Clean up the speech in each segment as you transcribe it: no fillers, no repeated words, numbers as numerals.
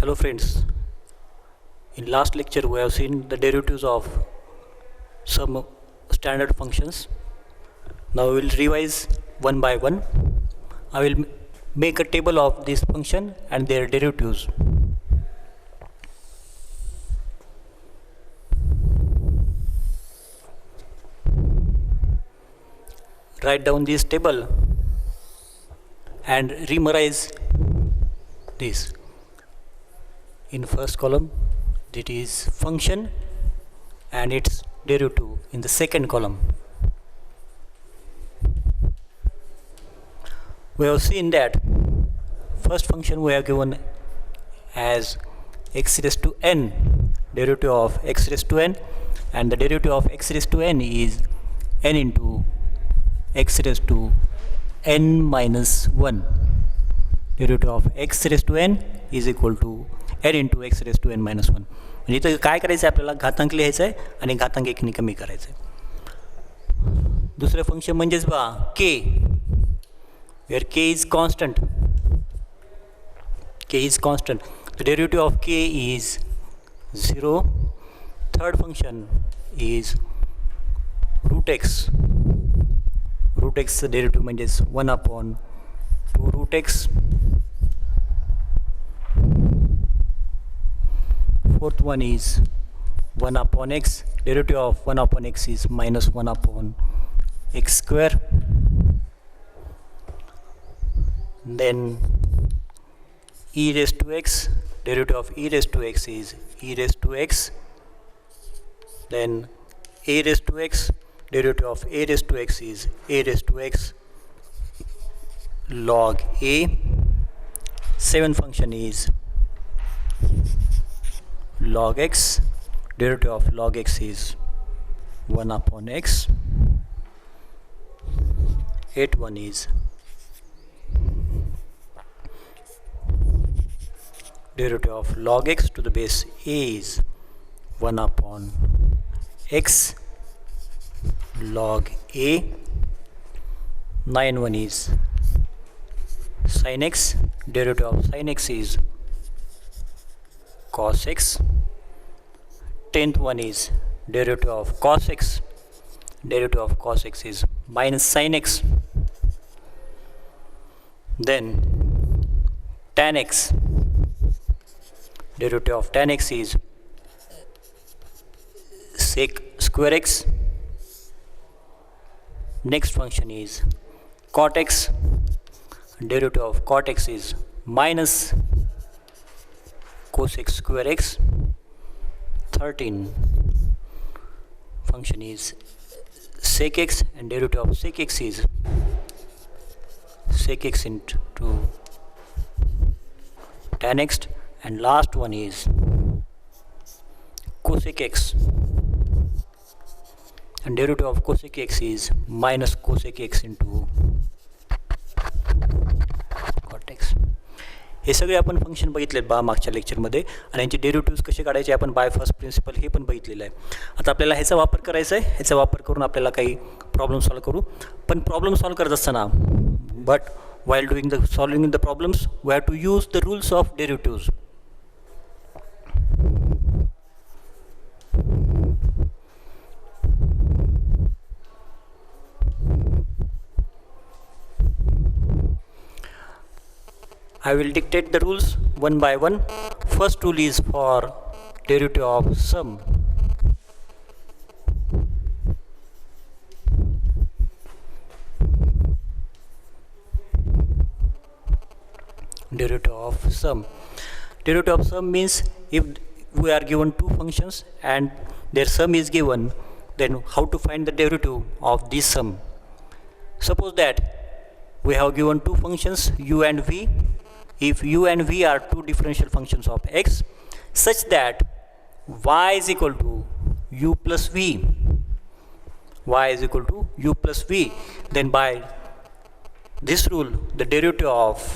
Hello friends, in last lecture we have seen the derivatives of some standard functions. Now we will revise one by one. I will make a table of this function and their derivatives. Write down this table and rememorize this. In first column, it is function and its derivative in the second column. We have seen that first function we have given as x raised to n, derivative of x raised to n, and the derivative of x raised to n is n into x raised to n minus 1. Derivative of x raised to n is equal to n into x raised to n minus 1. म्हणजे इथं काय करायचं आहे आपल्याला, घातांक लिहायचं आहे आणि घातांक एकने कमी करायचं आहे. दुसरं फंक्शन म्हणजेच बा k, where k is constant. K is constant. The derivative of k is 0. Third function is root x. Root x derivative म्हणजेच 1 upon 2 root x. Fourth one is 1 upon x. Derivative of 1 upon x is minus 1 upon x square. Then e raised to x. Derivative of e raised to x is e raised to x. Then a raised to x. Derivative of a raised to x is a raised to x log a. Seventh function is log x. Derivative of log x is 1 upon x. Eighth one is derivative of log x to the base a is 1 upon x log a. 9 one is sin x. Derivative of sin x is cos x. 10th one is derivative of cos x. Derivative of cos x is minus sin x. Then tan x. Derivative of tan x is sec square x. Next function is cot x. Derivative of cot x is minus cosec square x. 13 function is sec x, and derivative of sec x is sec x into tan x. And last one is cosec x, and derivative of cosec x is minus cosec x into cot x. हे सगळे आपण function बघितलेत बा मागच्या लेक्चरमध्ये, आणि यांचे डेरिव्हेटिव्स कसे काढायचे आपण बाय फर्स्ट प्रिन्सिपल हे पण बघितलेलं आहे. आता आपल्याला ह्याचा वापर करायचा आहे. ह्याचा वापर करून आपल्याला काही प्रॉब्लेम सॉल्व करू. पण प्रॉब्लेम सॉल्व करत असताना but while doing the solving the problems we have to use the rules of derivatives. I will dictate the rules one by one. First rule is for derivative of sum. Derivative of sum. Derivative of sum means if we are given two functions and their sum is given, then how to find the derivative of this sum. Suppose that we have given two functions u and v. If u and v are two differential functions of x such that y is equal to u plus v, y is equal to u plus v, then by this rule the derivative of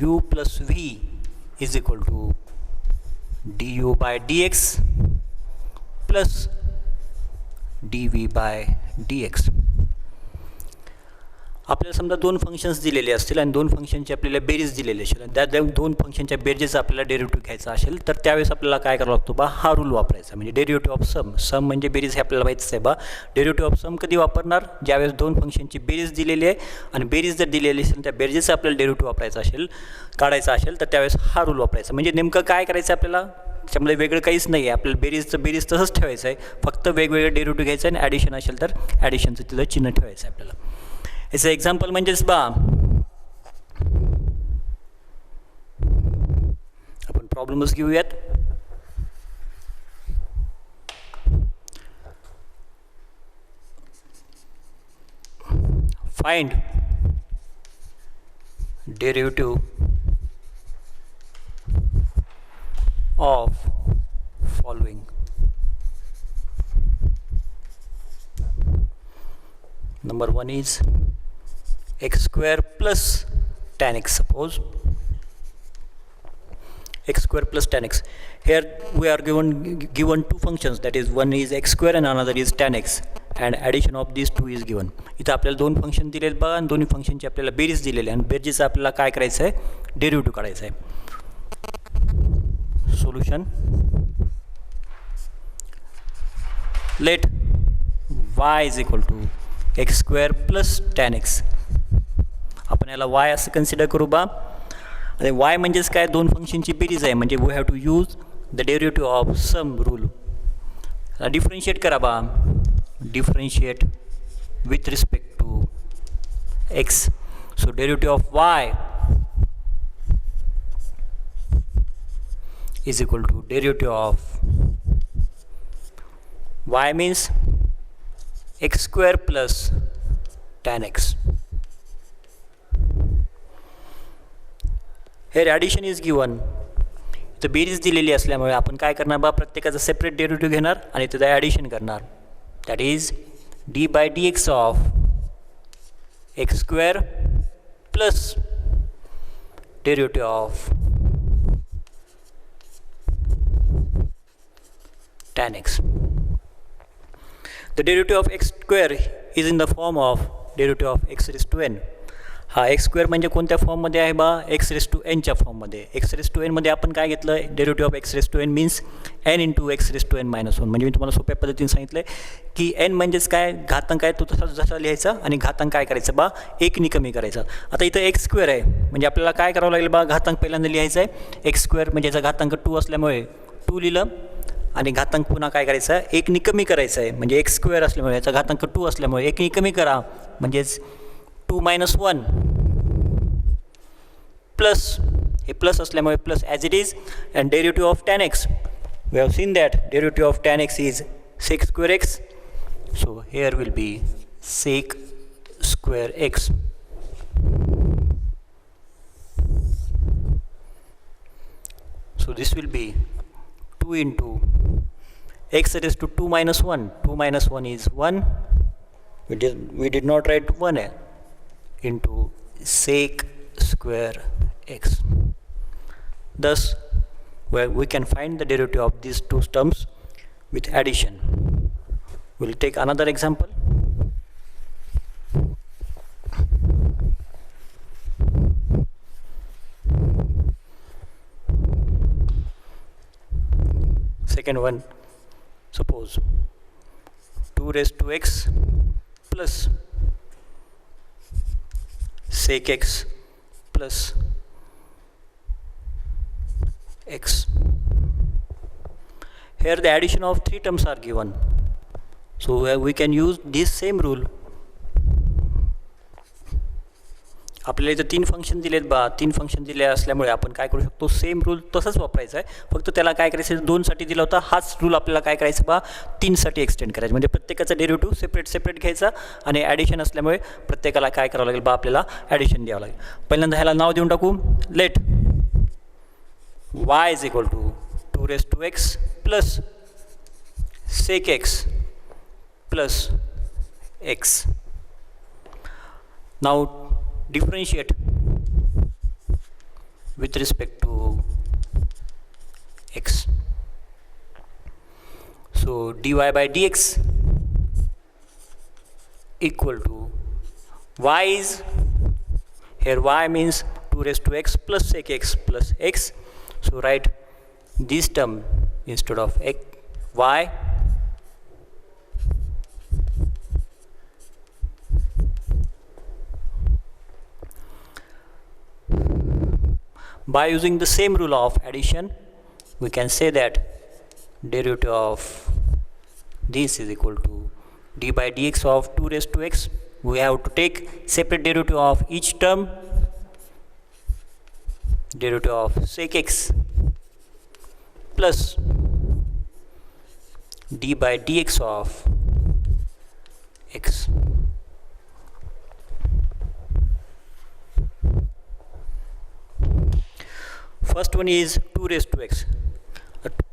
u plus v is equal to du by dx plus dv by dx. आपल्याला समजा दोन functions दिलेले असतील आणि दोन फंक्शनची आपल्याला berries दिलेली असेल आणि त्या दोन फंक्शनच्या बेरजेचा आपल्याला डेरिव्हेटिव्ह घ्यायचा असेल तर त्यावेळेस आपल्याला काय करावं लागतो बा हा रूल वापरायचा म्हणजे डेरिव्हेटिव्ह ऑफ सम. सम म्हणजे बेरीज हे आपल्याला माहितीच आहे बा. डेरिव्हेटिव्ह ऑफ सम कधी वापरणार ज्यावेळेस दोन फंक्शनची बेरीज दिलेली आहे आणि बेरीज जर दिलेली असेल त्या बेरजेचा आपल्याला डेरिव्हेटिव्ह वापरायचा असेल काढायचा असेल तर त्यावेळेस हा रूल वापरायचा. म्हणजे नेमकं काय करायचं आपल्याला त्याच्यामध्ये वेगळं काहीच नाही आहे. आपल्याला बेरीज तसंच ठेवायचं आहे फक्त वेगवेगळे डेरिव्हेटिव्ह घ्यायचं आणि ॲडिशन असेल तर ॲडिशनचं तिथं चिन्ह ठेवायचं आहे आपल्याला. याचं एक्झाम्पल म्हणजेच बा आपण प्रॉब्लेमच घेऊयात. Find derivative of following. Number 1 is x square plus tan x. Suppose x square plus tan x. Here we are given two functions, that is one is x square and another is tan x, and addition of these two is given. इथं आपल्याला दोन function दिलेत बघा आणि दोन्ही फंक्शनची आपल्याला berries दिलेली आहे आणि बेरजेचं आपल्याला काय करायचं आहे डेरिव्हेटिव्ह काढायचं आहे. Solution let y is equal to x square plus tan x. आपण याला y असं कन्सिडर करू बा आणि y म्हणजेच काय दोन फंक्शनची बेरीज आहे म्हणजे we have to use the derivative of sum rule. Differentiate करा बा. Differentiate with respect to x. So derivative of y is equal to derivative of y means x square plus tan x. Here addition is given. तर berries दिलेली असल्यामुळे आपण काय करणार बा प्रत्येकाचा सेपरेट डेरिव्हेटिव्ह घेणार आणि त्याचं ॲडिशन करणार. That is d by d x of x square plus derivative of tan x. The derivative of x square is in the form of derivative of x raised to n. हा x square म्हणजे कोणत्या फॉर्ममध्ये आहे बा x raised to n च्या फॉर्ममध्ये. x raised to n मध्ये आपण काय घेतलं derivative of x raised to n means n into x raised to n minus 1. म्हणजे मी तुम्हाला सोप्या पद्धतीने सांगितलं आहे की n म्हणजेच काय घातांक आहे तो जसा लिहायचा आणि घातांक काय करायचं बा एकनी कमी करायचा. आता इथं x स्क्वेअर आहे म्हणजे आपल्याला काय करावं लागेल बा घातांक पहिल्यांदा लिहायचा आहे x स्क्वेअर म्हणजे याचा घातांक 2 असल्यामुळे 2 लिहिलं आणि घातांक पुन्हा काय करायचं एकनी कमी करायचं आहे म्हणजे एक्स स्क्वेअर असल्यामुळे याचा घातांक 2 असल्यामुळे एकनी कमी करा म्हणजेच 2 मायनस 1 प्लस हे प्लस असल्यामुळे plus as it is and derivative of tan x. We have seen that derivative of tan x is sec square x. So here will be sec square x. So this will be 2 into x raised to 2 minus 1. 2 minus 1 is 1. We did not write 1 into sec square x. Thus, we can find the derivative of these two terms with addition. We'll take another example. Second one, suppose 2 raised to x plus sec x plus x. Here the addition of 3 terms are given, so we can use this same rule. आपल्याला इथं 3 function दिलेत बा 3 function दिले असल्यामुळे आपण काय करू शकतो सेम रूल तसंच वापरायचा आहे फक्त त्याला काय करायचं 2 साठी दिला होता हाच रूल आपल्याला काय करायचं बा 3 साठी एक्सटेंड करायचं म्हणजे प्रत्येकाचा डेरिव्हेटिव्ह सेपरेट घ्यायचा आणि ॲडिशन असल्यामुळे प्रत्येकाला काय करावं लागेल बा आपल्याला ॲडिशन द्यावं लागेल. पहिल्यांदा ह्याला नाव देऊन टाकू let y is equal to 2 raised to x plus sec x plus x. Now differentiate with respect to x. So dy by dx equal to y is, here y means 2 raised to x plus sec x plus x. So write this term instead of x, y, by using the same rule of addition we can say that derivative of this is equal to d by dx of 2 raised to x. We have to take separate derivative of each term, derivative of sec x plus d by dx of x. First one is 2 raised to x.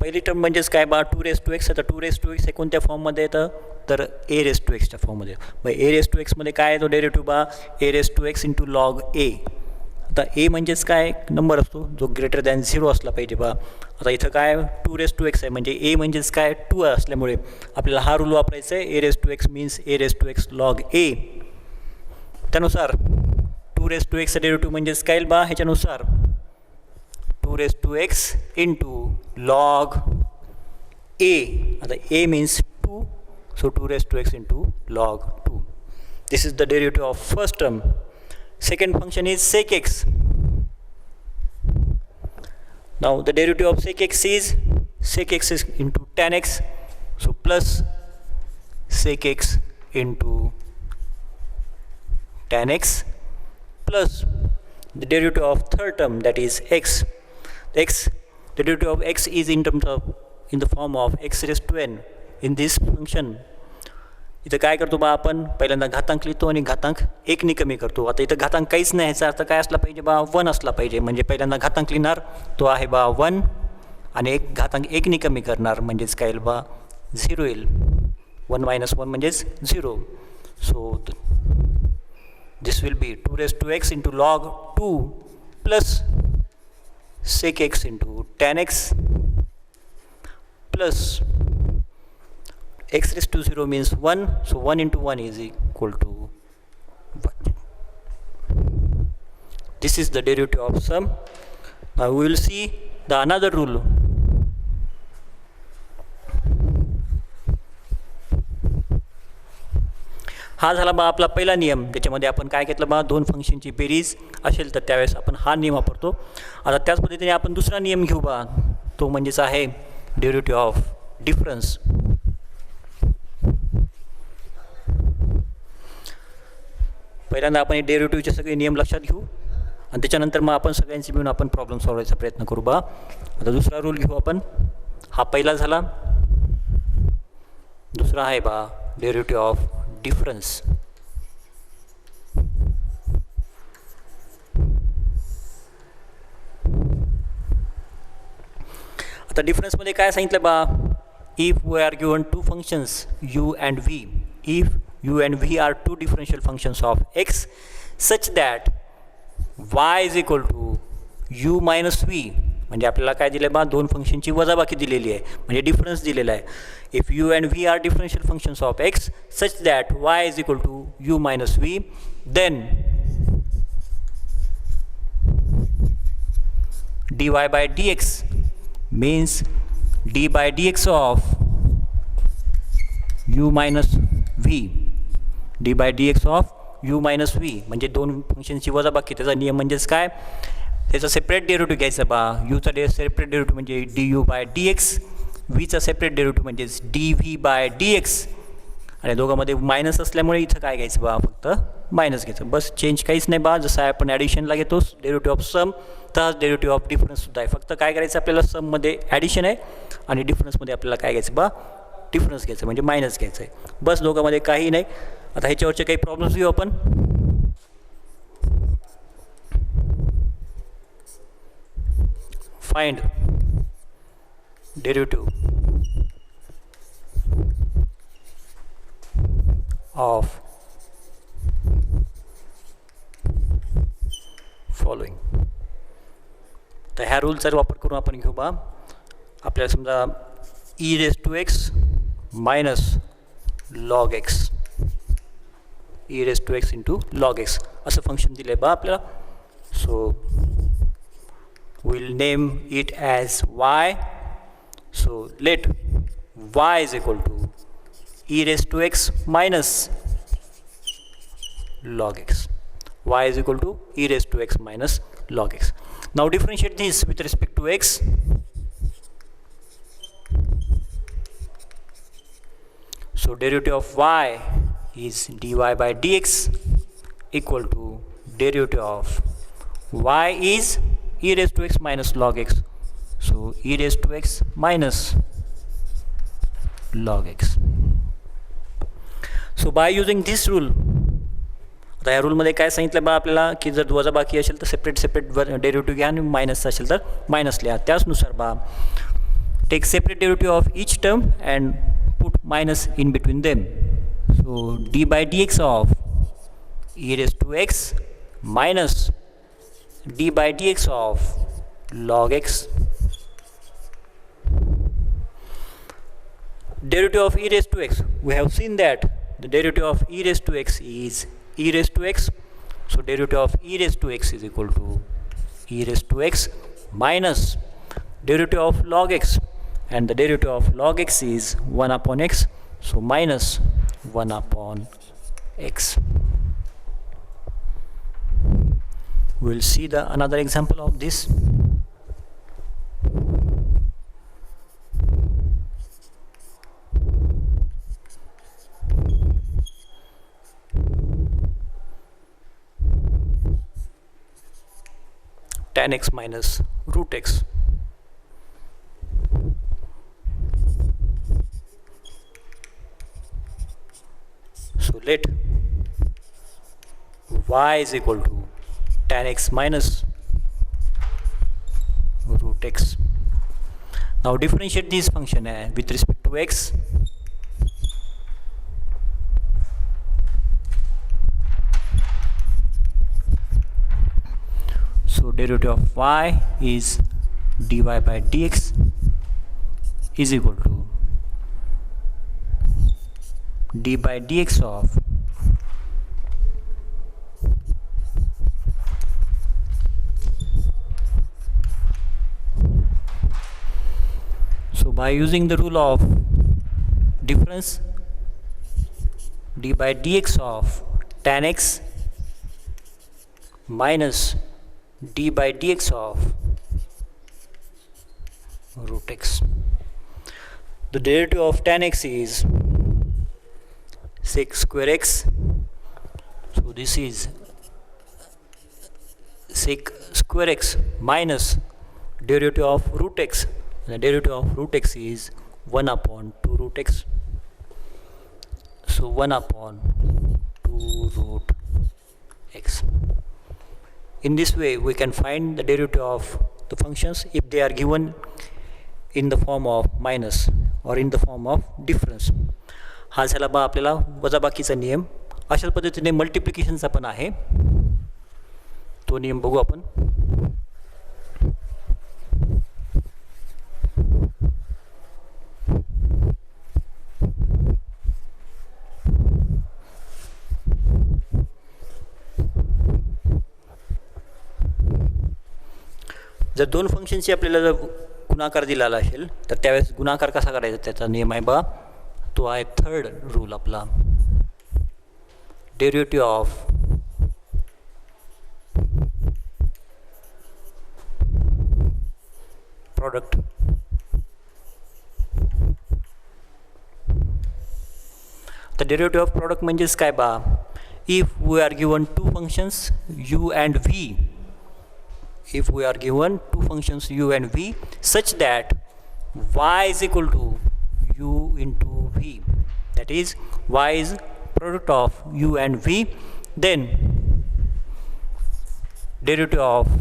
पहिली term म्हणजेच काय बा 2 raised to x. आता 2 raised to x हे कोणत्या फॉर्ममध्ये येतं तर a raised to x च्या फॉर्ममध्ये. मग a raised to x मध्ये काय आहे तो डेरिव्हेटिव्ह बा a raised to x into log a. आता a म्हणजेच काय नंबर असतो जो ग्रेटर दॅन 0 असला पाहिजे बा. आता इथं काय 2 raised to x आहे म्हणजे a म्हणजेच काय 2 असल्यामुळे आपल्याला हा रूल वापरायचा आहे. a raised to x means a raised to x log a. त्यानुसार 2 raised to x चा डेरिव्हेटिव्ह म्हणजेच काय बा ह्याच्यानुसार 2 raised to x into log a. आता a means 2, so 2 raised to x into log 2. This is the derivative of first term. Second function is sec x. Now the derivative of sec x is into tan x, so plus sec x into tan x plus the derivative of third term, that is x. The derivative of x is in the form of x raised to n. In this function इथं काय करतो बा आपण पहिल्यांदा घातांक लिहितो आणि घातांक 1 ने कमी करतो. आता इथं घातांक काहीच नाही, ह्याचा अर्थ काय असला पाहिजे बा 1 असला पाहिजे. म्हणजे पहिल्यांदा घातांक लिहिणार तो आहे बा 1 आणि एक घातांक 1 ने कमी करणार म्हणजेच काय येईल बा 0 येईल. 1 minus 1 म्हणजेच 0. सो this will B 2 raised to x into log 2 plus sec x into tan x plus x raised to 0 means 1, so 1 into 1 is equal to 1. This is the derivative of sum. Now we will see the another rule. हा झाला बा आपला पहिला नियम. त्याच्यामध्ये आपण काय घेतलं बा दोन फंक्शनची बेरीज असेल तर त्यावेळेस आपण हा नियम वापरतो. आता त्याच पद्धतीने आपण दुसरा नियम घेऊ बा, तो म्हणजेच आहे डेरिव्हेटिव्ह ऑफ डिफरन्स. पहिल्यांदा आपण हे डेरिव्हेटिव्हचे सगळे नियम लक्षात घेऊ आणि त्याच्यानंतर मग आपण सगळ्यांची मिळून आपण प्रॉब्लेम सॉल्व्हचा प्रयत्न करू बा. आता दुसरा रूल घेऊ आपण. हा पहिला झाला. दुसरा आहे बा डेरिव्हेटिव्ह ऑफ डिफरन्स. आता डिफरन्समध्ये काय सांगितलं बा, if we are given two functions u and v, if u and v are two differential functions of x such that y is equal to u minus v, म्हणजे आपल्याला काय दिलं बा दोन फंक्शनची वजाबाकी दिलेली आहे म्हणजे डिफरन्स दिलेला आहे. If u and v are differential functions of x such that y is equal to u minus v, then dy by dx means d by dx of u minus v, d by dx of u minus v म्हणजे दोन फंक्शनची वजाबाकी. त्याचा नियम म्हणजेच काय, त्याचा separate derivative घ्यायचा बा. यूचा सेपरेट डेरिव्हेटिव्ह म्हणजे du बाय dx, व्हीचा सेपरेट डेरिव्हेटिव्ह म्हणजेच dv बाय dx आणि दोघांमध्ये मायनस असल्यामुळे इथं काय घ्यायचं बा फक्त मायनस घ्यायचं. बस चेंज काहीच नाही बा. जसं आपण ॲडिशनला घेतो डेरिव्हेटिव्ह ऑफ सम तसाच डेरिव्हेटिव्ह ऑफ डिफरन्ससुद्धा आहे. फक्त काय करायचं आपल्याला सममध्ये ॲडिशन आहे आणि डिफरन्समध्ये आपल्याला काय घ्यायचं बा डिफरन्स घ्यायचं म्हणजे मायनस घ्यायचं आहे. बस दोघांमध्ये काही नाही. आता ह्याच्यावरचे काही प्रॉब्लेम्स घेऊ आपण. Find derivative of following. तर ह्या रूलचा वापर करून आपण घेऊ बा. आपल्याला समजा e raised to x minus log x e raised to x into log x असं फंक्शन दिलं आहे बा आपल्याला. सो we'll name it as y. So let y is equal to e raised to x minus log x. Y is equal to e raised to x minus log x. Now differentiate this with respect to x. So derivative of y is dy by dx equal to derivative of y is e raised to x minus log x. So e raised to x minus log x. So by using this rule, आता या रूलमध्ये काय सांगितलं बा आपल्याला की जर वजाबाकी असेल तर सेपरेट डेरिव्हेटिव्ह घ्या आणि मायनस असेल तर मायनस लिहा. त्याचनुसार बा take separate derivative of each term and put minus in between them. So d by d x of e raised to x minus d by dx of log x. Derivative of e raised to x, we have seen that the derivative of e raised to x is e raised to x. So derivative of e raised to x is equal to e raised to x minus derivative of log x, and the derivative of log x is 1 upon x, so minus 1 upon x. We will see the another example of this. Tan x minus root x. So let y is equal to tan x minus root x. Now differentiate this function with respect to x. So derivative of y is dy by dx is equal to d by dx of by using the rule of difference, d by dx of tan x minus d by dx of root x. The derivative of tan x is sec square x. So this is sec square x minus derivative of root x. The derivative of root x is 1 upon 2 root x. So 1 upon 2 root x. In this way we can find the derivative of the functions if they are given in the form of minus or in the form of difference. हा झाला बा आपल्याला वजाबाकीचा नियम. अशा पद्धतीने मल्टिप्लिकेशनचा पण आहे, तो नियम बघू आपण. जर दोन फंक्शनची आपल्याला जर गुणाकार दिलेला असेल तर त्यावेळेस गुणाकार कसा करायचा त्याचा नियम आहे बा, तो आहे थर्ड रूल आपला. डेरिव्हेटिव्ह ऑफ प्रोडक्ट तर डेरिव्हेटिव्ह ऑफ प्रोडक्ट म्हणजेच काय बा, if we are given two functions u and v, if we are given two functions u and v such that y is equal to u into v, that is y is product of u and v, then derivative of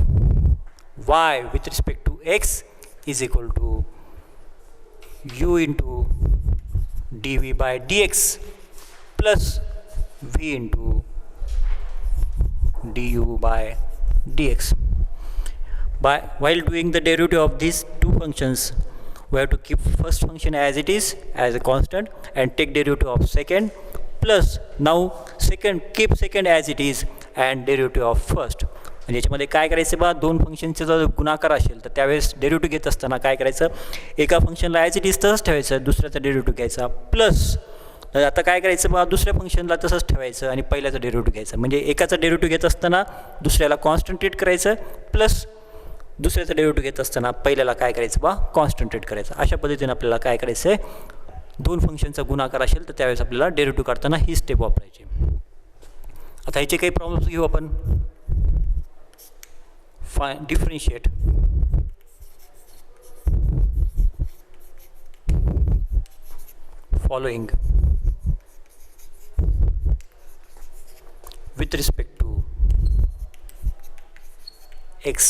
y with respect to x is equal to u into dv by dx plus v into du by dx. While doing the derivative of these two functions, we have to keep first function as it is as a constant and take derivative of second plus now second keep second as it is and derivative of first. म्हणजे याच्यामध्ये काय करायचं बा, दोन फंक्शनचा जर गुणाकार असेल तर त्यावेळेस डेरिव्हेटिव्ह घेत असताना काय करायचं, एका फंक्शनला ॲज इट इज तसंच ठेवायचं, दुसऱ्याचा डेरिव्हेटिव्ह घ्यायचा प्लस आता काय करायचं बा, दुसऱ्या फंक्शनला तसंच ठेवायचं आणि पहिल्याचा डेरिव्हेटिव्ह घ्यायचा. म्हणजे एकाचा डेरिव्हेटिव्ह घेत असताना दुसऱ्याला कॉन्स्टंट ट्रीट करायचं प्लस दुसऱ्याचा डेरिव्हेटिव्ह घेत असताना पहिल्याला काय करायचं बा, कॉन्स्टंट ट्रीट करायचं. अशा पद्धतीने आपल्याला काय करायचं आहे, दोन फंक्शनचा गुणाकार असेल तर त्यावेळेस आपल्याला डेरिव्हेटिव्ह काढताना ही स्टेप वापरायची. आता ह्याचे काही प्रॉब्लेम्स घेऊ आपण. Differentiate following with respect to x.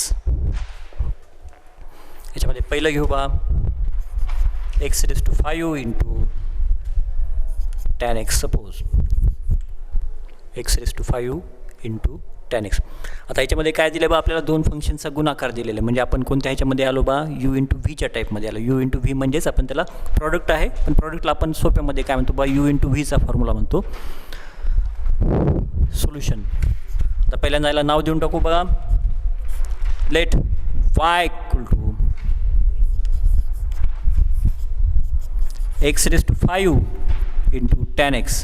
याच्यामध्ये पहिलं घेऊ बा, x raised to 5 into tan x. Suppose x raised to 5 into tan x. आता ह्याच्यामध्ये काय दिलं बा, आपल्याला दोन फंक्शनचा गुणाकार दिलेला आहे. म्हणजे आपण कोणत्या ह्याच्यामध्ये आलो बा, u इंटू व्हीच्या टाईपमध्ये आलो. u इंटू व्ही म्हणजेच आपण त्याला प्रॉडक्ट आहे, पण प्रॉडक्टला आपण सोप्यामध्ये काय म्हणतो बा, u इंटू व्हीचा फॉर्म्युला म्हणतो. सोल्युशन आता पहिल्यांदा याला नाव देऊन टाकू बघा. Let y equal to x raised to 5 into tan x.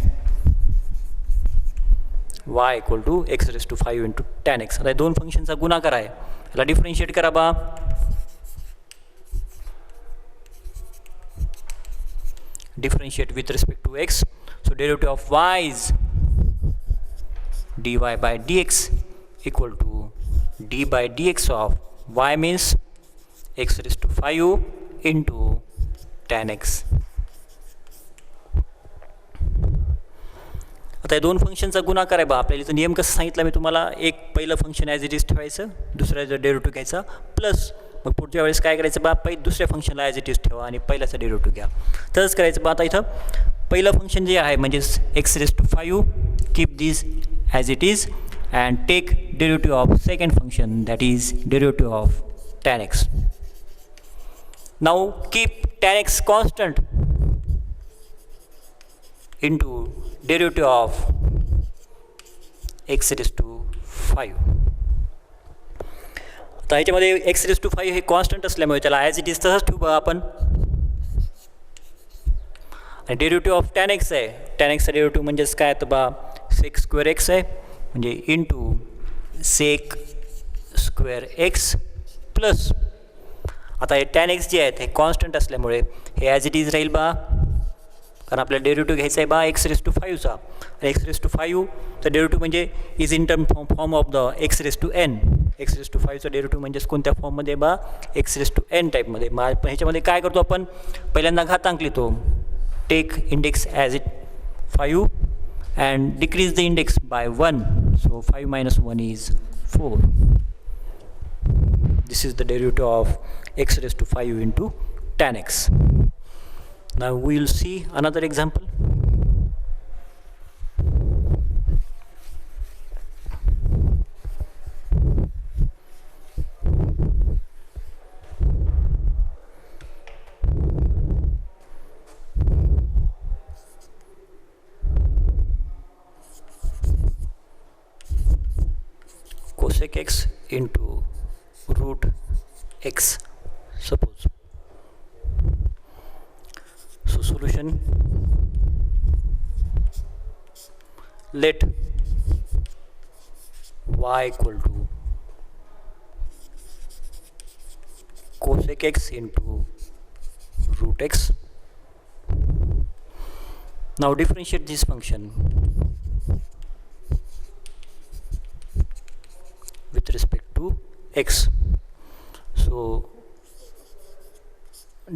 y equal to x raised to 5 into tan x. आता दोन फंक्शनचा गुणाकार आहे, याला डिफरेंशिएट करा बा. Differentiate with respect to x. So derivative of y is dy by dx equal to d by dx of y means x raised to 5 into tan x. आता हे दोन फंक्शनचा गुणाकार आहे बा. आपल्याला इथं नियम कसं सांगितला मी तुम्हाला, एक पहिलं फंक्शन ॲज इट इज ठेवायचं, दुसऱ्याचा डेरिव्हेटिव्ह घ्यायचा प्लस मग पुढच्या वेळेस काय करायचं बा, दुसऱ्या फंक्शनला ॲज इट इज ठेवा आणि पहिल्याचा डेरिव्हेटिव्ह घ्या. तसंच करायचं बा. आता इथं पहिलं फंक्शन जे आहे म्हणजेच x raised to 5, keep this as it is and take derivative of second function that is derivative of tan x. Now keep tan x constant into derivative of x raised to 5. आता ह्याच्यामध्ये x raised to 5 हे constant असल्यामुळे त्याला as it is तसंच ठेवू बघा आपण. आणि डेरिव्हेटिव्ह ऑफ tan x आहे, tan x चा डेरिव्हेटिव्ह म्हणजेच काय तर बा sec स्क्वेअर x आहे, म्हणजे into sec square x plus आता हे tan x जे आहेत हे कॉन्स्टंट असल्यामुळे हे ॲज इट इज राहील बा, कारण आपल्याला डेरिव्हेटिव्ह घ्यायचा आहे बा x raised to 5चा. आणि x raised to 5चा डेरिव्हेटिव्ह म्हणजे is in term form of the x raised to n. x raised to 5चा डेरिव्हेटिव्ह म्हणजेच कोणत्या फॉर्ममध्ये बा, x raised to n टाईपमध्ये. मग ह्याच्यामध्ये काय करतो आपण, पहिल्यांदा घातांक लिहितो. Take index as it 5 and decrease the index by 1. So 5 minus 1 is 4. This is the derivative of x raised to 5 into tan x. Now we will see another example. Cosec x into root x, suppose. So solution, let y equal to cosec x into root x. Now differentiate this function with respect to x. So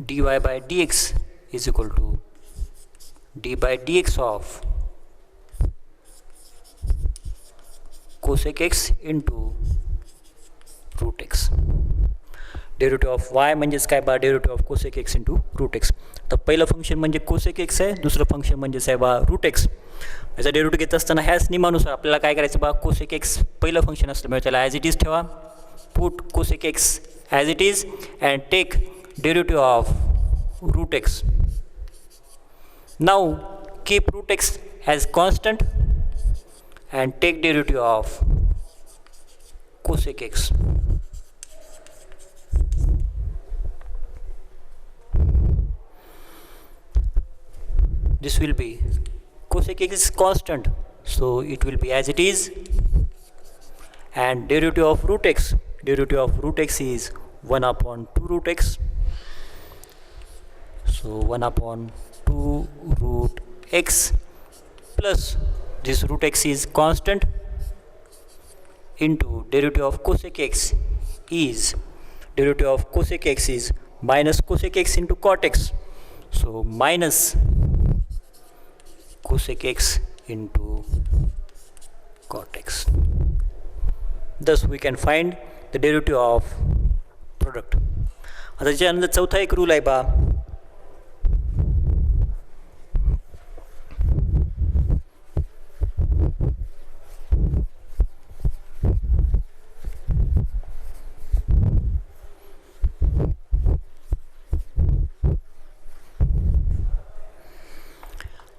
dy by dx is equal to d by dx of cosec x into root x. Derivative of y म्हणजेच काय बा, derivative of cosec x into root x. तर पहिलं function म्हणजे cosec x आहे, दुसरं function म्हणजेच आहे बा रूट एक्स. याचा डेरिव्हेटिव्ह घेत असताना ह्याच नियमानुसार आपल्याला काय करायचं बा, cosec x पहिलं फंक्शन असल्यामुळे त्याला ॲज इट इज ठेवा. Put cosec x as it is and take derivative of root x. Now keep root x as constant and take derivative of cosec x. This will be cosec x is constant, so it will be as it is, and derivative of root x is 1 upon 2 root x. So 1 upon 2 root x plus this root x is constant into derivative of cosec x is minus cosec x into cot x. So minus cosec x into cot x. Thus we can find the derivative of product. आता त्याच्यानंतर चौथा एक rule आहे बा,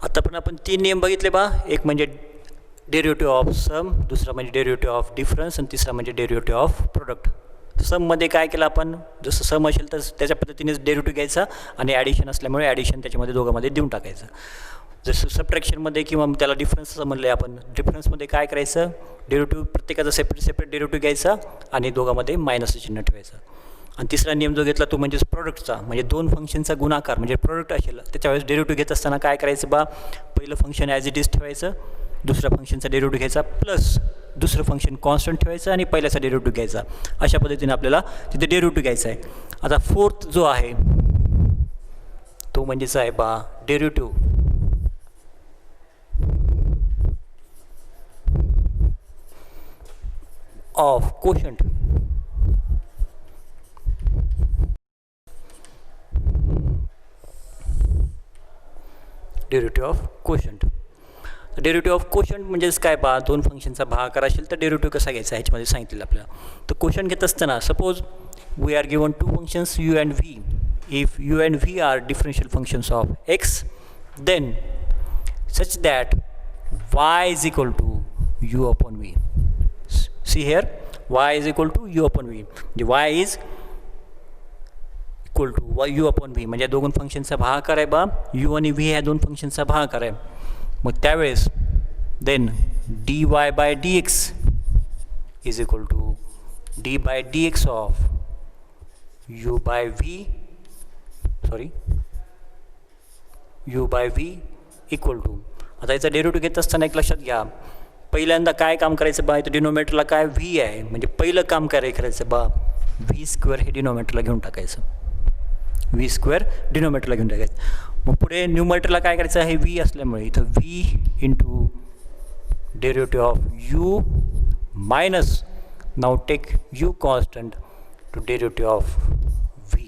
आता पण आपण तीन नियम बघितले बा. एक म्हणजे डेरिव्हेटिव्ह ऑफ सम, दुसरा म्हणजे डेरिव्हेटिव्ह ऑफ डिफरन्स आणि तिसरा म्हणजे डेरिव्हेटिव्ह ऑफ प्रोडक्ट. सममध्ये काय केलं आपण, जसं सम असेल तर त्याच्या पद्धतीनेच डेरिव्हेटिव्ह घ्यायचा आणि ॲडिशन असल्यामुळे ॲडिशन त्याच्यामध्ये दोघांमध्ये देऊन टाकायचं. जसं सबट्रॅक्शनमध्ये किंवा त्याला डिफरन्स असं म्हणलं आहे आपण, डिफरन्समध्ये काय करायचं, डेरिव्हेटिव्ह प्रत्येकाचा सेपरेट डेरिव्हेटिव्ह घ्यायचा आणि दोघांमध्ये मायनसचं चिन्ह ठेवायचं. आणि तिसरा नियम जो घेतला तो म्हणजे प्रोडक्टचा, म्हणजे दोन फंक्शनचा गुणाकार म्हणजे प्रोडक्ट असेल त्याच्यावेळेस डेरिव्हेटिव्ह घेत असताना काय करायचं बा, पहिलं फंक्शन ॲज इट इज ठेवायचं, दुसऱ्या फंक्शनचा डेरिव्हेटिव्ह घ्यायचा प्लस दुसरं फंक्शन कॉन्स्टंट ठेवायचं आणि पहिल्याचा डेरिव्हेटिव्ह घ्यायचा. अशा पद्धतीने आपल्याला तिथे डेरिव्हेटिव्ह घ्यायचा आहे. आता फोर्थ जो आहे तो म्हणजेच आहे बा derivative of quotient. Derivative of quotient. Derivative of quotient म्हणजेच काय बा, दोन फंक्शनचा भागाकार असेल तर डेरिव्हेटिव्ह कसा घ्यायचा ह्याच्यामध्ये सांगितलेलं आपल्याला. तर कोशंट घेत असताना suppose we are given two functions u and v. If u and v are differential functions of x, then such that y is equal to u upon v. See here, y is equal to u upon v. म्हणजे y is equal to u upon v म्हणजे दोन फंक्शनचा भागाकार आहे बा, u आणि v ह्या दोन फंक्शनचा भागाकार आहे. मग त्यावेळेस then dy by dx is equal to d by dx of u by v, sorry, u by v equal to. आता याचा डेरिव्हेटिव्ह घेत असताना एक लक्षात घ्या, पहिल्यांदा काय काम करायचं बा, इथं डिनोमिनेटरला काय v आहे म्हणजे पहिलं काम काय करायचं बा, v स्क्वेअर हे डिनोमिनेटरला घेऊन टाकायचं, v स्क्वेअर डिनोमिनेटरला घेऊन टाकायचं. मग पुढे न्यूमरेटरला काय करायचं आहे, v असल्यामुळे इथं v into derivative of u minus now take u constant to derivative of v.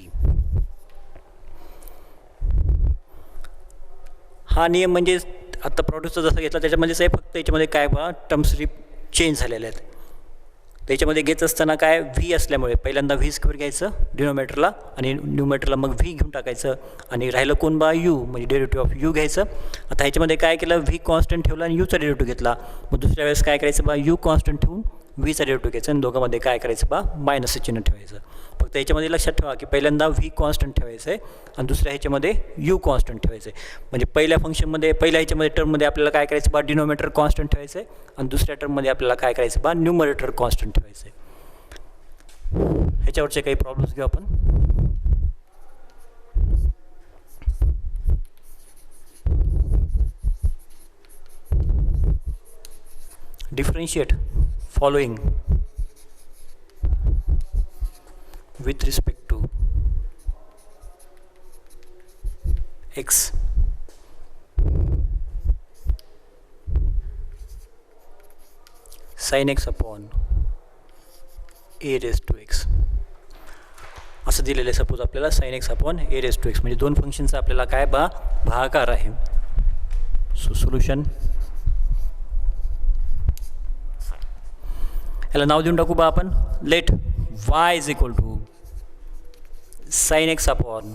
हा नियम म्हणजे आता प्रॉडक्टचा जसा घेतला त्याच्यामध्येच आहे, फक्त याच्यामध्ये काय बा टर्म्स चेंज झालेले आहेत. त्याच्यामध्ये घेत असताना काय v असल्यामुळे पहिल्यांदा v स्क्वेअर घ्यायचं डिनोमिनेटरला आणि न्यूमरेटरला मग v घेऊन टाकायचं आणि राहिलं कोण बा u म्हणजे डेरिव्हेटिव्ह ऑफ u घ्यायचं. आता ह्याच्यामध्ये काय केलं, v कॉन्स्टंट ठेवला आणि u चा डेरिव्हेटिव्ह घेतला. मग दुसऱ्या वेळेस काय करायचं बा, u कॉन्स्टंट ठेवून v चा डेरिव्हेटिव्ह घ्यायचं आणि दोघांमध्ये काय करायचं बा मायनसचं चिन्ह ठेवायचं. फक्त याच्यामध्ये लक्षात ठेवा की पहिल्यांदा v कॉन्स्टंट ठेवायचं आहे आणि दुसऱ्या ह्याच्यामध्ये u कॉन्स्टंट ठेवायचं आहे. म्हणजे पहिल्या फंक्शनमध्ये पहिल्या ह्याच्यामध्ये टर्ममध्ये आपल्याला काय करायचं बा, डिनोमिनेटर कॉन्स्टंट ठेवायचं आहे आणि दुसऱ्या टर्ममध्ये आपल्याला काय करायचं बा, न्यूमरेटर कॉन्स्टंट ठेवायचं आहे. ह्याच्यावरचे काही प्रॉब्लेम्स घेऊ आपण. Differentiate following with respect to x. sin x upon a raised to x असं दिलेलं आहे. सपोज आपल्याला sin x upon a raised to x म्हणजे दोन फंक्शनचा आपल्याला काय बा भागाकार आहे. सो सोल्युशन याला नाव देऊन टाकू बा आपण, let y is equal to sin x upon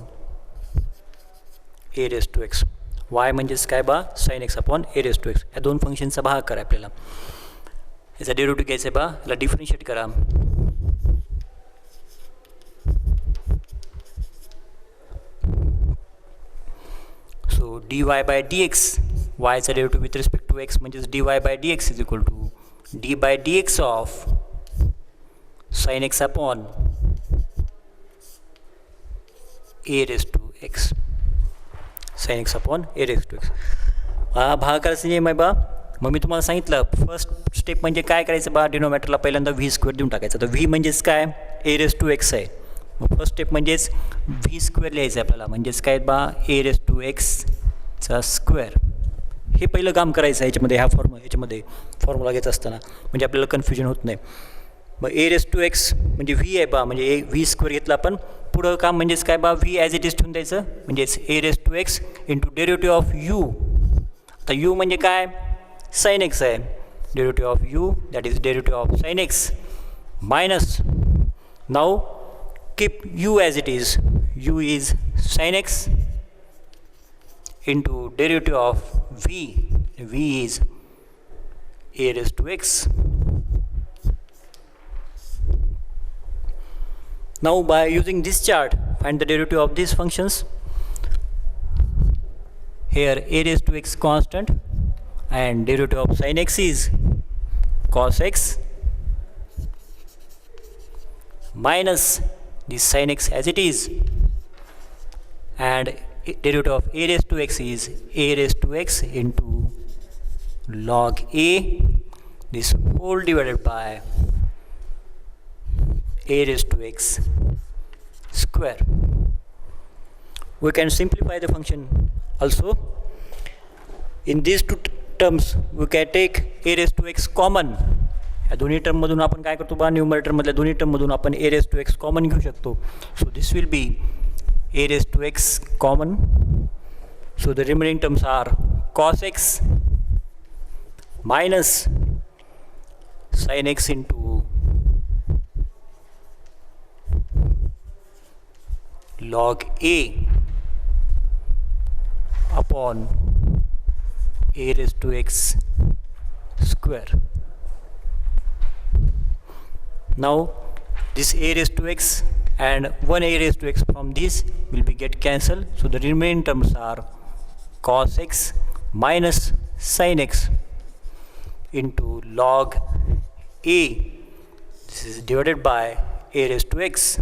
a raised to x. y म्हणजेच काय बा sin x upon a raise to x. या दोन फंक्शनचा भागाकार आहे आपल्याला. याचा डेरिव्हेटिव्ह घ्यायचा आहे बा, याला डिफरन्शिएट करा. So dy by dx, y चा derivative with respect to x म्हणजेच dy by dx is equal to d by dx of sin x upon a raise to x. sin x upon a raise to x. हा भागाकाराचा नियम आहे बा. मग मी तुम्हाला सांगितलं first step म्हणजे काय करायचं बा, डिनोमिनेटरला पहिल्यांदा व्ही स्क्वेअर देऊन टाकायचं. तर व्ही म्हणजेच काय a रेज टू x आहे. मग फर्स्ट स्टेप म्हणजेच व्ही स्क्वेअर लिहायचं आहे आपल्याला, म्हणजेच काय बा a रेज टू xचा स्क्वेअर. हे पहिलं काम करायचं आहे याच्यामध्ये, याच्यामध्ये फॉर्म्युला घेत असताना, म्हणजे आपल्याला कन्फ्युजन होत नाही. मग a रेज टू x म्हणजे व्ही आहे बा, म्हणजे व्ही स्क्वेअर घेतला आपण. पुढं काम म्हणजेच काय बा व्ही ॲज इट इज ठेवून द्यायचं, म्हणजेच a raise to x into derivative of u. आता u म्हणजे काय sin x आहे. Derivative of u that is derivative of sin x minus, now keep u as it is, u is sin x into derivative of v, v is a raised to x. Now by using this chart find the derivative of these functions. Here a raised to x constant and derivative of sin x is cos x minus this sin x as it is, and derivative of a raised to x is a raised to x into log a, this whole divided by a raised to x square. We can simplify the function also. In these two terms we can take a raised to x common. या दोन्ही टर्ममधून आपण काय करतो बा, न्यूमरेटरमधल्या दोन्ही टर्ममधून आपण a raise to x common घेऊ शकतो. So this will be a raise to x common. So the remaining terms are cos x minus sin x into log a upon a raised to x square. Now this a raised to x and 1 a raised to x from this will be get cancelled. So the remaining terms are cos x minus sin x into log a. This is divided by a raised to x.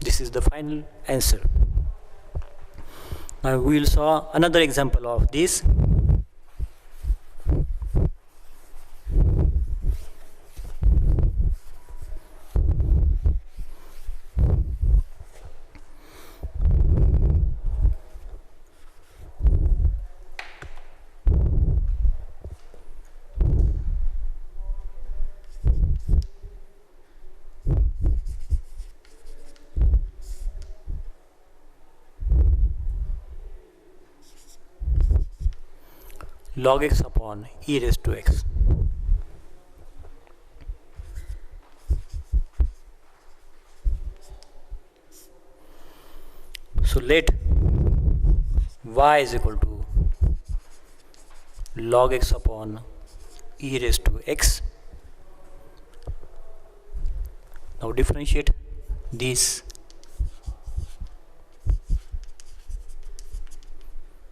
This is the final answer. Now we will saw another example of this. Log x upon e raised to x. So let y is equal to log x upon e raised to x. Now differentiate this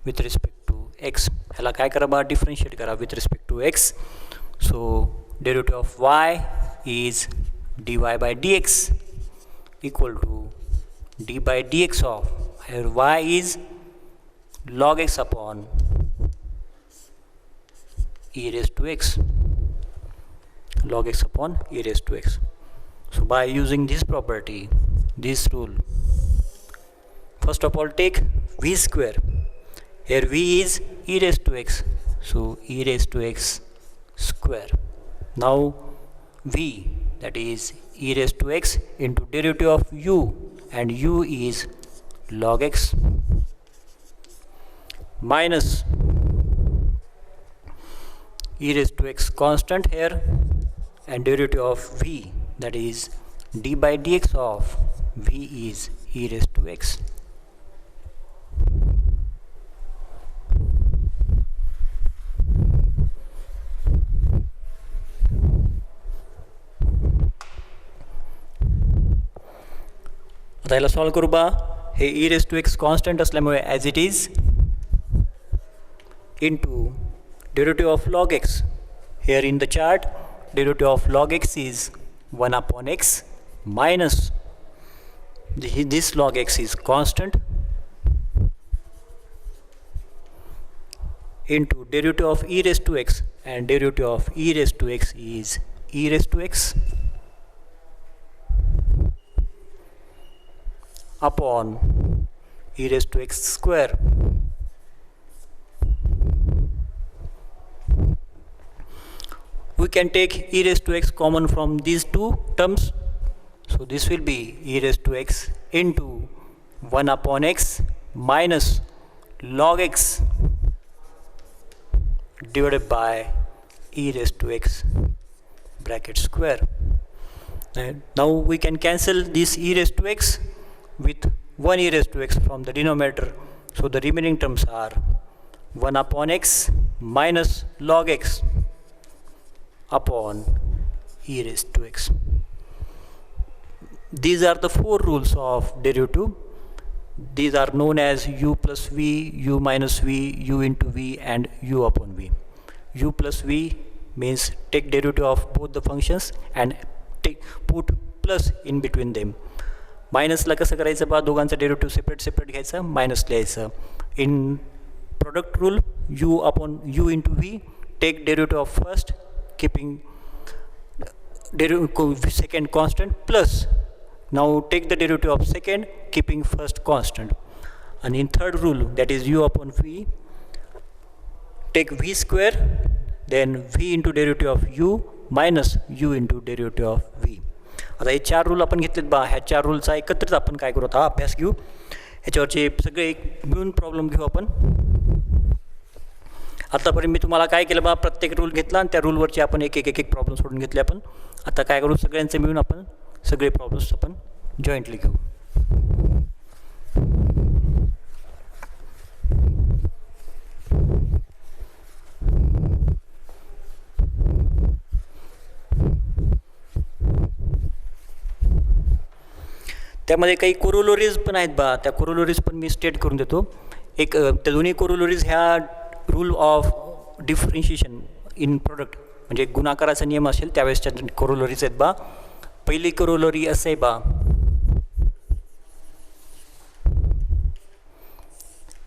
with respect to x. ह्याला काय करा बा, differentiate करा with respect to x. So derivative of y is dy by dx equal to d by dx of, here y is log x upon e raised to x, log x upon e raised to x. So by using this property, this rule, first of all take v square. Here v is e raised to x, so e raised to x square. Now v, that is e raised to x into derivative of u, and u is log x minus e raised to x constant here, and derivative of v, that is d by dx of v is e raised to x. आता याला solve करू बा. हे ई raise to x constant असल्यामुळे as it is into derivative of log x. Here in the chart, derivative of log x is 1 upon x minus this log x is constant into derivative of e raised to x, and derivative of e raised to x is e raised to x upon e raised to x square. We can take e raised to x common from these two terms, so this will be e raised to x into 1 upon x minus log x divided by e raised to x bracket square. Now we can cancel this e raised to x with 1 e raised to x from the denominator, so the remaining terms are 1 upon x minus log x upon e raised to x. These are the four rules of derivative. These are known as u plus v, u minus v, u into v, and u upon v. U plus v means take derivative of both the functions and put plus in between them. मायनसला कसं करायचं बा, दोघांचा derivative separate घ्यायचा, minus लिहायचं. In product rule u upon u into v, take derivative of first keeping second constant plus now take the derivative of second keeping first constant. And in third rule, that is u upon v, take v square then v into derivative of u minus u into derivative of v. आता हे चार rule आपण घेतलेत बा. ह्या चार रूलचा एकत्रित आपण काय करू, आता अभ्यास घेऊ. ह्याच्यावरचे सगळे एक मिळून प्रॉब्लेम घेऊ आपण. आतापर्यंत मी तुम्हाला काय केलं बा, प्रत्येक रूल घेतला आणि त्या रूलवरचे आपण एक एक प्रॉब्लेम सोडून घेतले आपण. आता काय करू, सगळ्यांचे मिळून आपण सगळे प्रॉब्लेम्स आपण जॉईंटली घेऊ. त्यामध्ये काही कोरोलरीज पण आहेत बा, त्या कोरोलरीज पण मी स्टेट करून देतो. एक त्या दोन्ही कोरोलरीज ह्या rule of differentiation in product म्हणजे गुणाकाराचा नियम असेल त्यावेळेसच्या कोरोलरीज आहेत बा. पहिली कोरोलरी असं आहे बा,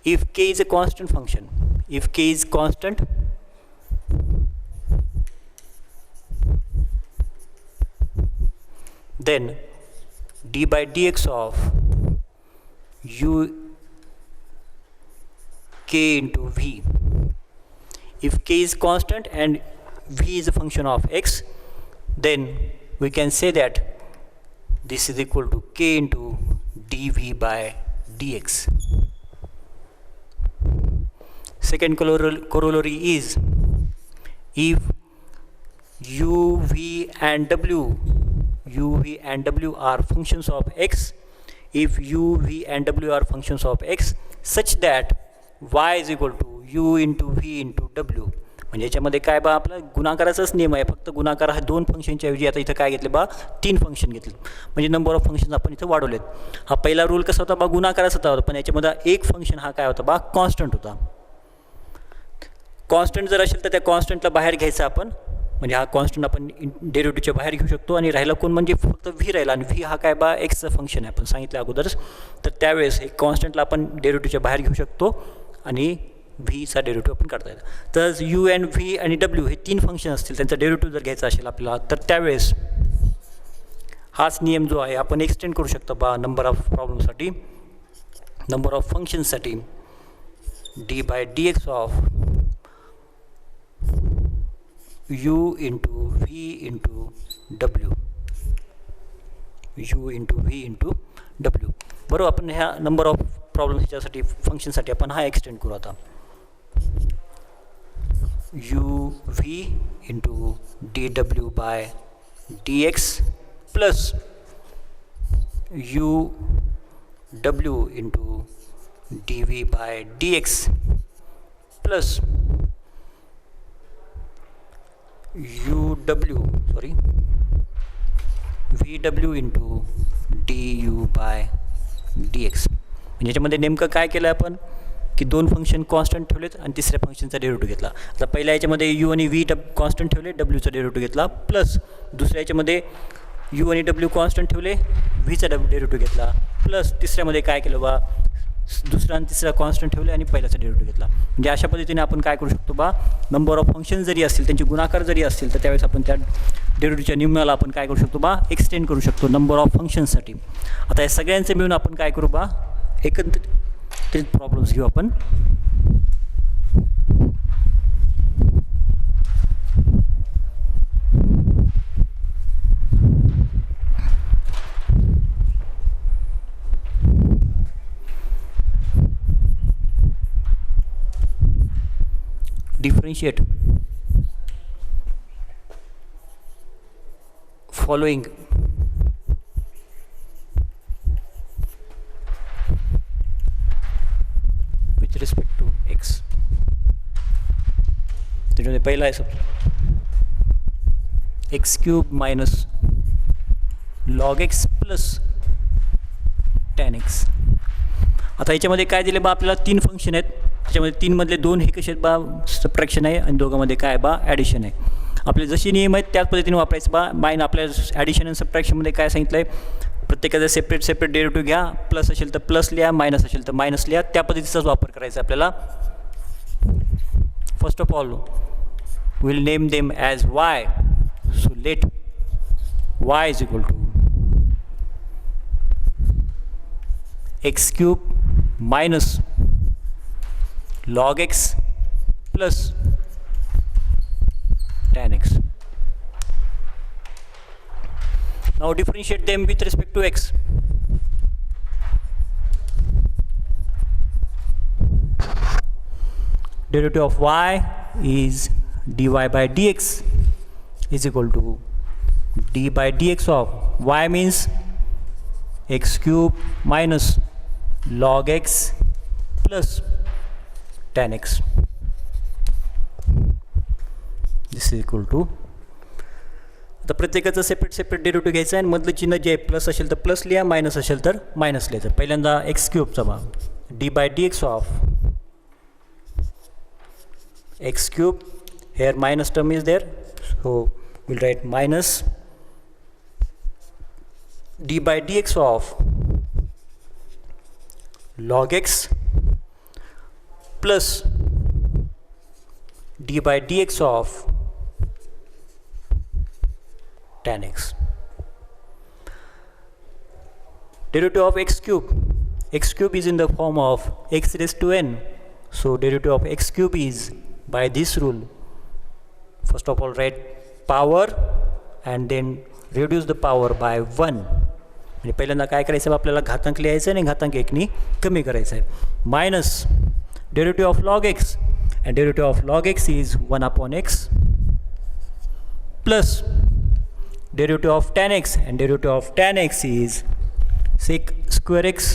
if K is a constant function, if K is constant then d by dx of u k into v. If k is constant and v is a function of x, then we can say that this is equal to k into dv by dx. Second corollary is, if u, v and w are functions of x, if u, v and w are functions of x such that y is equal to u into v into w. म्हणजे याच्यामध्ये काय बा, आपला गुणाकाराचाच नियम आहे. फक्त गुणाकार हा दोन फंक्शनच्या ऐवजी आता इथं काय घेतले बा, तीन फंक्शन घेतले. म्हणजे नंबर ऑफ फंक्शन्स आपण इथं वाढवलेत. हा पहिला रूल कसा होता बा, गुणाकाराचा होता, पण याच्यामध्ये एक फंक्शन हा काय होता बा, कॉन्स्टंट होता. कॉन्स्टंट जर असेल तर त्या कॉन्स्टंटला बाहेर घ्यायचा आपण, म्हणजे हा कॉन्स्टंट आपण डेरिव्हेटिव्हच्या बाहेर घेऊ शकतो. आणि राहिला कोण, म्हणजे फक्त व्ही राहिला, आणि व्ही हा काय बा, एक्सचं फंक्शन आहे आपण सांगितलं अगोदरच. तर त्यावेळेस एक कॉन्स्टंटला आपण डेरिव्हेटिव्हच्या बाहेर घेऊ शकतो आणि व्हीचा डेरिव्हेटिव्ह आपण काढता येतं. तर यू अँड व्ही आणि डब्ल्यू हे तीन फंक्शन असतील, त्यांचा डेरिव्हेटिव्ह जर घ्यायचा असेल आपल्याला, तर त्यावेळेस हाच नियम जो आहे आपण एक्सटेंड करू शकतो बा नंबर ऑफ प्रॉब्लेमसाठी, नंबर ऑफ फंक्शनसाठी. D by d x of u into v into w, u into v into w. बरोबर, आपण ह्या नंबर ऑफ प्रॉब्लेम ह्याच्यासाठी फंक्शनसाठी आपण हा एक्सटेंड करू. आता u v into dw by dx plus u w into dv by dx plus vw into du by dx. म्हणजे याच्यामध्ये नेमकं काय केलं आपण की दोन फंक्शन कॉन्स्टंट ठेवलेत आणि तिसऱ्या फंक्शनचा डेरिव्हेटिव्ह घेतला. आता पहिल्या याच्यामध्ये यू आणि व्ही कॉन्स्टंट ठेवले, डब्ल्यूचा डेरिव्हेटिव्ह घेतला, प्लस दुसऱ्या याच्यामध्ये यू आणि डब्ल्यू कॉन्स्टंट ठेवले, व्हीचा डेरिव्हेटिव्ह घेतला, प्लस तिसऱ्यामध्ये काय केलं बा दुसरा आणि तिसरा कॉन्स्टंट ठेवले आणि पहिल्याचा डेरिव्हेटिव्ह घेतला. म्हणजे अशा पद्धतीने आपण काय करू शकतो बा नंबर ऑफ फंक्शन जरी असतील त्यांचे गुणाकार जरी असतील तर त्यावेळेस आपण त्या डेरिव्हेटिव्हच्या निम्म्याला आपण काय करू शकतो बा एक्सटेंड करू शकतो नंबर ऑफ फंक्शनसाठी. आता या सगळ्यांचे मिळून आपण काय करू बा एकत्रित प्रॉब्लेम्स घेऊ आपण. Differentiate following with respect to x. त्याच्यामध्ये पहिला आहे सब x cube minus log x plus tan x. आता याच्यामध्ये काय दिले बा आपल्याला तीन फंक्शन आहेत, त्याच्यामध्ये तीनमधले दोन हे कसे आहेत बा सबट्रॅक्शन आहे आणि दोघांमध्ये काय बा ॲडिशन आहे. आपले जसे नियम आहेत त्याच पद्धतीने वापरायचं बा. माइन आपल्या ॲडिशन आणि सबट्रॅक्शनमध्ये काय सांगितलं आहे प्रत्येकाचा सेपरेट डेरिव्हेटिव्ह घ्या, प्लस असेल तर प्लस लिहा, मायनस असेल तर मायनस लिहा, त्या पद्धतीचाच वापर करायचा आपल्याला. First of all will name them as y. So let y is equal to x cube minus log x plus tan x. Now differentiate them with respect to x. Derivative of y is dy by dx is equal to d by dx of y means x cube minus log x plus tan x. This is equal to आता प्रत्येकाचं separate derivative घ्यायचं आहे आणि मधलं चिन्ह जे plus असेल तर plus लिहा, मायनस असेल तर मायनस लिहायचं. पहिल्यांदा एक्स क्यूबचा बा d by d x of x cube, here minus term is there, so will write minus d by d x of log x plus d by dx of tan x. Derivative of x cube. X cube is in the form of x raised to n. So derivative of x cube is by this rule. First of all write power and then reduce the power by 1. म्हणजे पहिल्यांदा काय करायचं आपल्याला घातांक लिहायचं आणि घातांक एकनी कमी करायचं आहे. Minus derivative of log x, and derivative of log x is 1 upon x, plus derivative of tan x, and derivative of tan x is sec square x.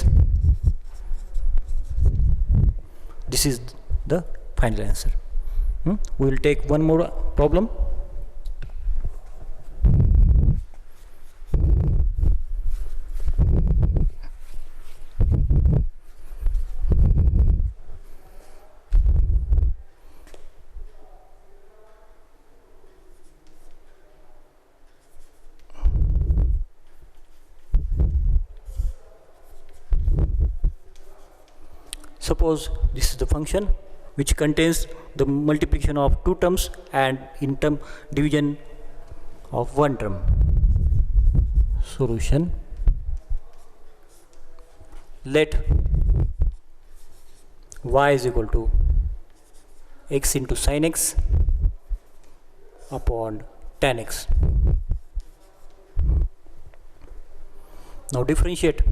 This is the final answer. We will take one more problem. Suppose this is the function which contains the multiplication of two terms and in term division of one term. Solution: let y is equal to x into sin x upon tan x. Now differentiate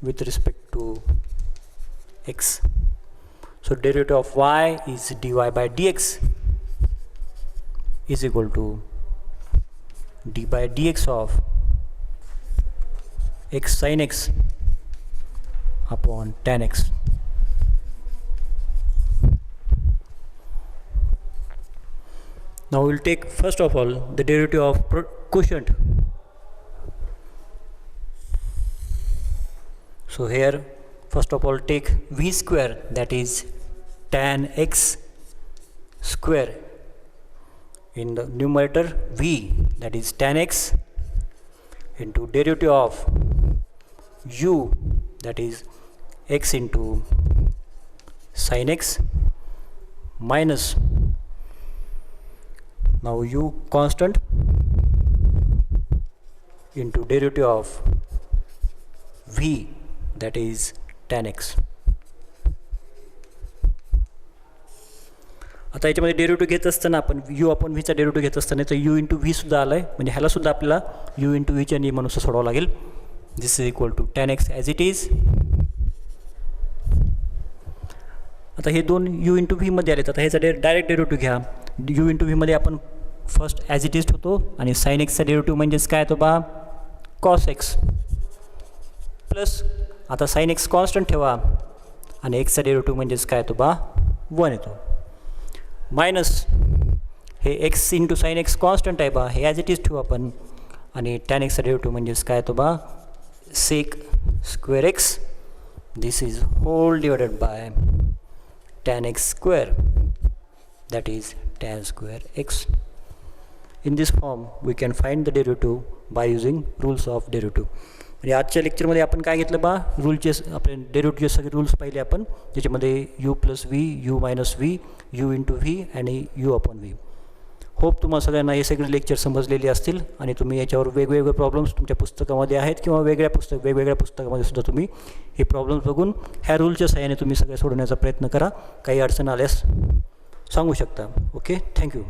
with respect to x. So derivative of y is dy by dx is equal to d by dx of x sin x upon tan x. Now we'll take first of all the derivative of quotient. So here first of all take v square, that is tan x square, in the numerator v, that is tan x, into derivative of u, that is x into sin x, minus, now u constant, into derivative of v, that is tan x. आता याच्यामध्ये derivative घेत असताना आपण u upon व्हीचा derivative घेत असताना तर u into V सुद्धा आला आहे, म्हणजे ह्याला सुद्धा आपल्याला u इंटू व्हीच्या नियमानुसार सोडवावं लागेल. This is equal to tan x as it is. आता हे दोन u इंटू व्हीमध्ये आलेत. आता ह्याचा डायरेक्ट डेरिव्हेटिव्ह घ्या. u इंटू व्हीमध्ये आपण फर्स्ट ॲज इट इज ठेवतो आणि साइन एक्सचा डेरिव्हेटिव्ह म्हणजेच काय येतो बा कॉस एक्स, प्लस आता साइन एक्स कॉन्स्टंट ठेवा आणि एक्सचा डेरिव्हेटिव्ह म्हणजेच काय येतो बा 1 येतो, मायनस हे x into sine x constant आहे बा, हे ॲज इट इज ठेवू आपण, आणि टॅन एक्सचा डेरिव्हेटिव्ह म्हणजेच काय येतो बा sec square x, this is whole divided by tan x square, that is tan square x. In this form we can find the derivative by using rules of derivative. म्हणजे आजच्या लेक्चरमध्ये आपण काय घेतलं बा रूलचे आपले डेरिव्हेटिव्हचे सगळे रूल्स पाहिले आपण, ज्याच्यामध्ये u plus V, u minus V, you into V आणि यू अपॉन व्ही. होप तुम्हाला सगळ्यांना हे सगळे लेक्चर समजलेले असतील आणि तुम्ही याच्यावर वेगवेगळे प्रॉब्लेम्स तुमच्या पुस्तकामध्ये आहेत किंवा वेगवेगळ्या पुस्तकामध्ये सुद्धा तुम्ही हे प्रॉब्लेम्स बघून ह्या रूलच्या सहाय्याने तुम्ही सगळे सोडवण्याचा प्रयत्न करा. काही अडचण आल्यास सांगू शकता. Okay, thank you.